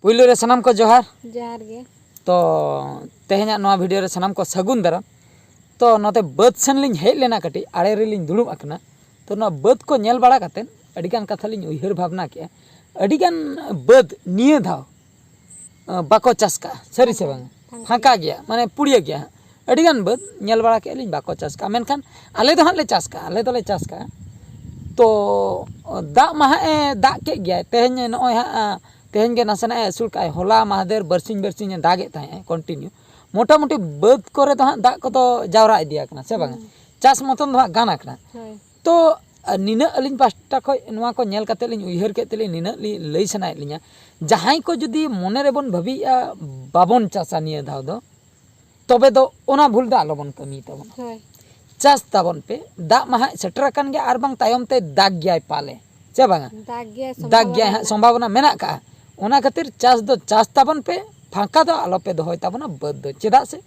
पुइलो रे सनाम को जोहार जोहार गे तो तेहेना नवा वीडियो रे सनाम को सगुन दाराम तो नोते बद सेन लिंग हेज लेना कटी आड़े रे लिंग दुड़ुब आकना तो ना बद को नेल बाड़ा कातेन अडिगान कथा लिंग उयहर भावना के अडिगान बद निये धाव बाको चासका सरी से बांग फाका गया माने पुड़िया गया अडिगान बद नेल बाड़ा के लिंग बाको चासका मेनखान आले दो हां ले चासका आले दोले चासका तो दा महा दा के गया तेहेन नय हां तेहेन के नासना असुल का होला महादेर बरसिंग बरसिंग दागे ताहे कंटिन्यू मोटा मोटी बद करे तो हां दा को तो जावरा इदिया कना से बांग चास मतन दो गाना कना तो निना अलिन पास्टा खो नवा को नेल काते लिन उयहर के तेली निना लई सनाय लिया जहाई को जुदी मने रे बन भाबिया बाबन चासा निया धाव दो तबे दो ओना भूल दा आलोबन कमी ताबन चास ताबन पे दा महा सेटर कान गया आर बांग तायम ते दाग गयाय पाले से बांग दाग गया संभावना मेना का ओना खातिर चास दो चास ताबन पे फांका दो आलो पे दोहय ताबना बद दो चेदा से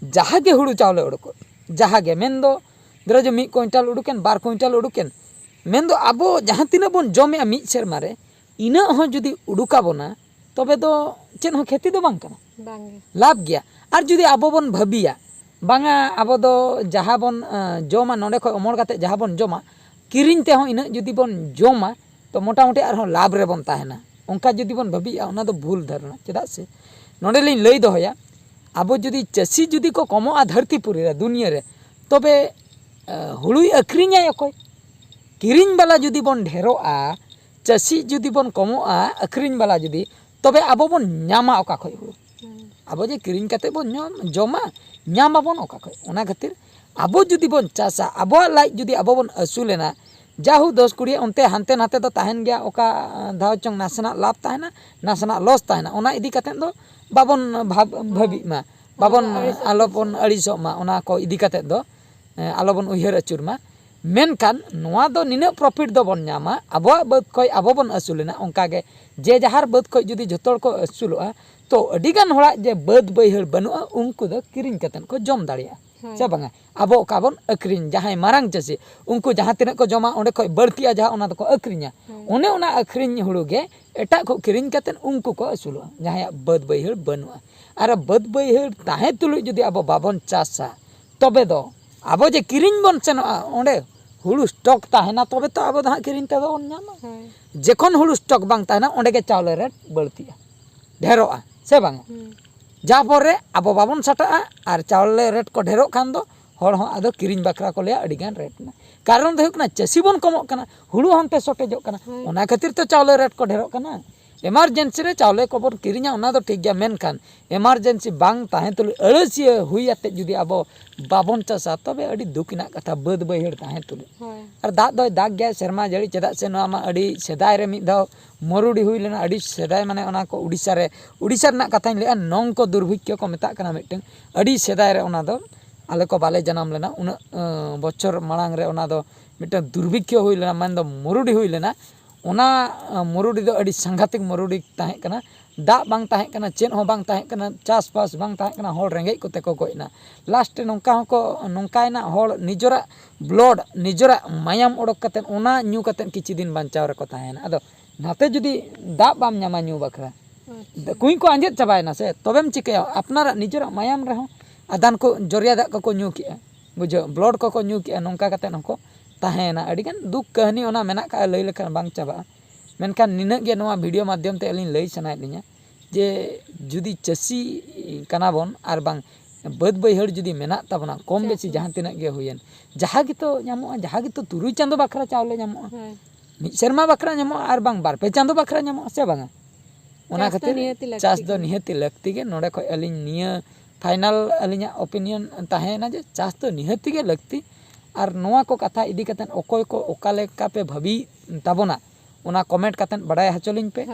जहागे हुड़ू चावले उडको जहागे मेन दो द्रज मी क्विंटल उडुकेन 2 क्विंटल उडुकेन मेन दो आबो जहां तिना बन जमे मी सेरमा रे इना हो जुदी उडुका बोना तबे दो चेन हो खेती दो बांग कना लाभ गया और जुदी आबो बन भाबिया बांगा आबो दो जहां बन जमा नोडे खय अमर काते जहां बन जमा किरिन ते हो इना जुदी बन जमा तो मोटा मोटी आर हो लाभ रे बन ताहेना उनका जुदी बन भाबिया उना दो भूल धारणा चेदा से नोडे लिन लई दोहया आबो जुदी चासी जुदी को कमोआ धरतीपुरी रे दुनिया रे तबे हुड़ुई अखरिኛय अकय किरिन वाला जुदी बन ढेरोआ चासी जुदी बन कमोआ अखरिन वाला जुदी तबे आबो बन न्यामा ओका खय हुड़ु आबो जे किरिन काते बन जमा न्यामा बन ओका खय ओना खातिर आबो जुदी बन चासा आबो लाइक जुदी आबो बन असुलेना जाहु 10 कुड़िया उनते हानते नाते तो ताहेन गया ओका धाव चंग नासना लाभ ताहेना नासना लॉस ताहेना ओना इदी काते दो बाबन भाबी मा बाबन आलोबन अड़िसो मा ओना को इदी काते दो आलोबन उयहर अचुर मा मेनकान नोआ दो निना प्रॉफिट दो बन न्यामा आबो बद खय आबो बन असुलेना ओंका गे जे जहार बद खय जुदी जतोर को असुलोआ तो अडिगान होड़ा जे बद बैहर बनुआ उनको दो किरिन कातेन को जम दाड़िया से बांगा आबो काबन अक्रिन जहां मारांग चासी उनको जहां तिना को जमा ओंडे खय बर्तिया जहां ओना दो को अक्रिन्या ओने ओना अक्रिन हुड़ु गे एटा को किरिन कातेन उनको को असुलोआ जहां बद बैहर बनुआ आर बद बैहर ताहे तुलु जुदी आबो बाबन चासा तबे दो आबो जे किरिन बन सेनोआ ओंडे हुड़ु स्टॉक ताहेना तबे तो आबो दहा किरिन ते दो बन न्यामा जेखन हुड़ु स्टॉक बांग ताहेना ओंडे गे चावले रेट बळतिया ढेरोआ से बांग जापरे आबो बाबन सटा और चावले रेट को ढेरों खान दो हर हो आदो किरिन बकरा को लिया अडिगान रेट ना कारण दो हुकना चासी बन कमोग कना हुड़ु हंते सोटेजो कना ओना खातिर तो चावले रेट को ढेरों कना एमरजेंसी रे चावले को बन किरिना ओना दो ठीक गया मेनखान एमरजेंसी बांग ताहे तुलु अड़सिया हुई आते जुदी आबो बाबन चासा तबे अडी दुखिना कथा बद बैहड़ ताहे तुलु और दाग दो दाग गया शर्मा जड़ी चेदा से नोआ मा अडी सेदाय रे मिद दाव मरुडी हुई लेना अडी सेदाय माने ओना को उड़ीसा रना कथाñ लेआ नोंग को दुर्भिक्ष को मेता कना मिटeng अडी सेदाय रे ओना दो आले को बाले जनाम लेना उना बच्चर मांग रे ओना दो मिटeng दुर्भिक्ष हुई लेना मान दो मरुडी हुई लेना ओना मरुडी दो अडी संघातिक मरुडी ताहे कना दा बांग ताहे कना चेन हो बांग ताहे कना चास पास बांग ताहे कना होल रेंगे कोते को गोइना लास्ट नोंका को नोंकायना होल निजोरा ब्लड निजोरा मायाम ओडक कतेन ओना न्यू कतेन किछि दिन बांचाव रे को ताहेना अदो नाते जुदी दा बाम न्यामा न्यू बखरा कुई को आंजेद चाबायना से तबेम चिकया अपनारा निजोरा मायाम रे हो आदान को जोरिया दा को न्यू किया बुझो ब्लड को न्यू किया नोंका कतेन को ताहेना अडिगान दुख कहनी ओना मेना का लई लेखान बांग चाबा मेनखान निना गे नोआ वीडियो माध्यम ते अलिन लई सनाय लिया जे जुदी चासी कना बन आर बांग बद बैहड़ जुदी मेना ताबना कम बेसी जहां तिना गे हुयन जहां गे तो न्यामोआ जहां गे तो तुरुई चांदो बखरा चावले न्यामोआ मि शर्मा बखरा न्यामोआ आर बांग बार पे चांदो बखरा न्यामोआ से बांगा ओना खातिर चास दो निहति लगती गे नोडे खय अलिन निया फाइनल अलिना ओपिनियन ताहेना जे चास तो निहति गे लगती और नोआ को कथा इदी कतन ओकोय को ओकाले का पे भाबी ताबोना ओना कमेंट कतन बड़ाय हचोलिन पे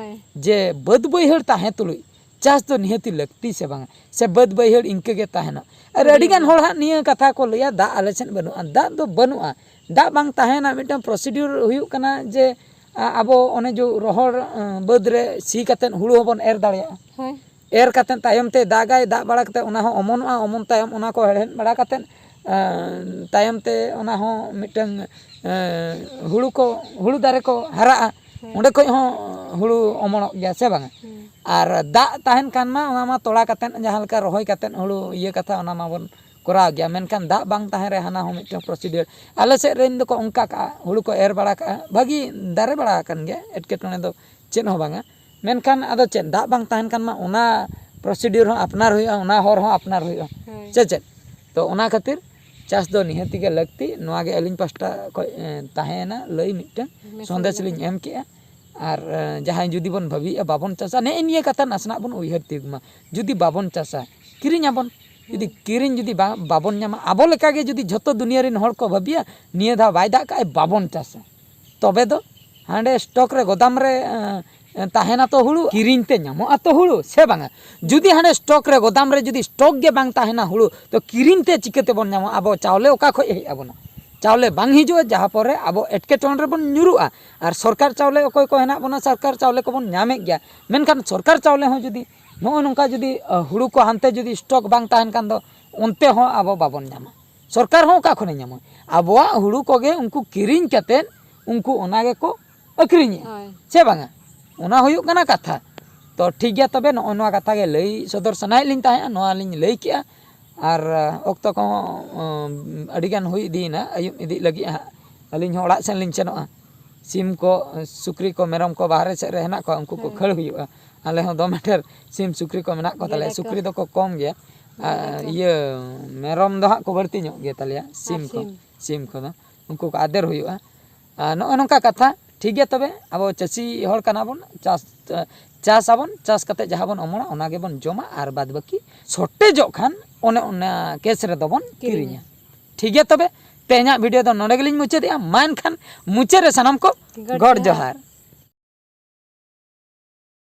जे बद बैहड़ ताहे तुलुई चास तो निहति लगती से बांगा से बद बैहड़ इनके गे ताहेना और अडिगान होड़ हा निया कथा को लया दा आलेसन बनुआ दा दो बनुआ दा बांग ताहेना मिटन प्रोसीड्यूर हुयु कना जे आबो ओने जो रोहड़ बद रे सी कतन हुड़ु होबन एर दाड़िया एर कतन तायम ते दागाय दा बड़ा कते ओना हो अमनआ अमन तायम ओना को हेड़हेन बड़ा कतन तायम ते ओना हो मिटन हुड़ु दारे को हराआ ओंडे खय हो हुड़ु अमनोग गया से बांगा और दाग तहन कान मा ओना मा तोड़ा कतेन जहाँ लेका रोहय कतेन हुड़ू इया कथा ओना मा बन कोराव गया मेनखान दाग बांग तहन रे हाना हो मिटन प्रोसीडियर आले सेड रेन दो को उनका का हुड़ू को एर बड़ा का भागी दारे बड़ा कान गया एटकेटने दो चेन हो बांगा मेनखान आदो चेन दाग बांग तहन कान मा ओना प्रोसीडियर हो अपनार हुआ ओना हर हो अपनार हुआ चेचेद तो ओना खातिर चास दो निहती के लगती नोआ गे अलिंग पास्टा को ताहेना लई मिटन संदेश लिंग एम के और जहाँ जुदी बन भावी बाबन चासा ने निये कथा नासना बन उयहर तिगमा जुदी बाबन चासा किरिኛबन जुदी किरिñ जुदी बाबन ᱧᱟᱢᱟ आबो लेका गे जुदी झतो दुनिया रिन हर को भाबिया निये धा बाय दा का बाबन चासा तबे दो हांडे स्टॉक रे गोदाम रे ताहेना तो हुड़ू किरिñ ते ᱧᱟᱢᱚᱜᱼᱟ तो हुड़ू से बांगा जुदी हांडे स्टॉक रे गोदाम रे जुदी स्टॉक गे बांग ताहेना हुड़ू तो किरिñ ते चिकते बन ᱧᱟᱢᱚᱜᱼᱟ आबो चावले ओका खय हेज आबोना चावले बांग हिजुआ जहाँ पर आबो एटकेटोन रे बन ᱧᱩᱨᱩᱜᱼᱟ और सरकार चावले अकय को हेना बना सरकार चावले को बन ᱧᱟᱢᱮ गया मेनखान सरकार चावले हो जुदी नो नोंका जुदी हुड़ू को हानते जुदी स्टॉक बांग ताहेन कान दो उनते हो आबो बाबन ᱧᱟᱢᱟ सरकार हो ओका खने ᱧᱟᱢᱟ आबोआ हुड़ू कोगे उनको किरिñ कतेन उनको ओना गे को अक्रिᱧे से बांगा ओना हुयुग कना कथा तो ठीक गया तबे नो नोआ कथा गे लई सदर सनाय लिन ताहे नोआ लिन लई किया और अक्तो को अडिगान हुई दीना अयुब इदी लगी अलिन हो ओड़ा सेन लिन सेनोआ सिम को सुक्री को मेरम को बाहर से रहना को उनको को खड़ हुयुआ आले हो 2 मीटर सिम सुक्री को मेना को तले सुक्री दो को कम गया ये मेरम दो को बढ़ती ᱧᱚᱜ गया तले सिम को दो उनको को आदर हुयुआ नो नोका कथा ठीक गया तबे अब चासी हर काना बन चास आबन चास कते जहाँ बन अमोना ओना गे बन जमा और बाद बाकी सोटे जो खान ओने केस रे दबन किरिña ठीक गया तबे तेहना वीडियो दो नोडे गेलिñ मुचादेया मान खान मुचे रे सनम को गॉड जोहार।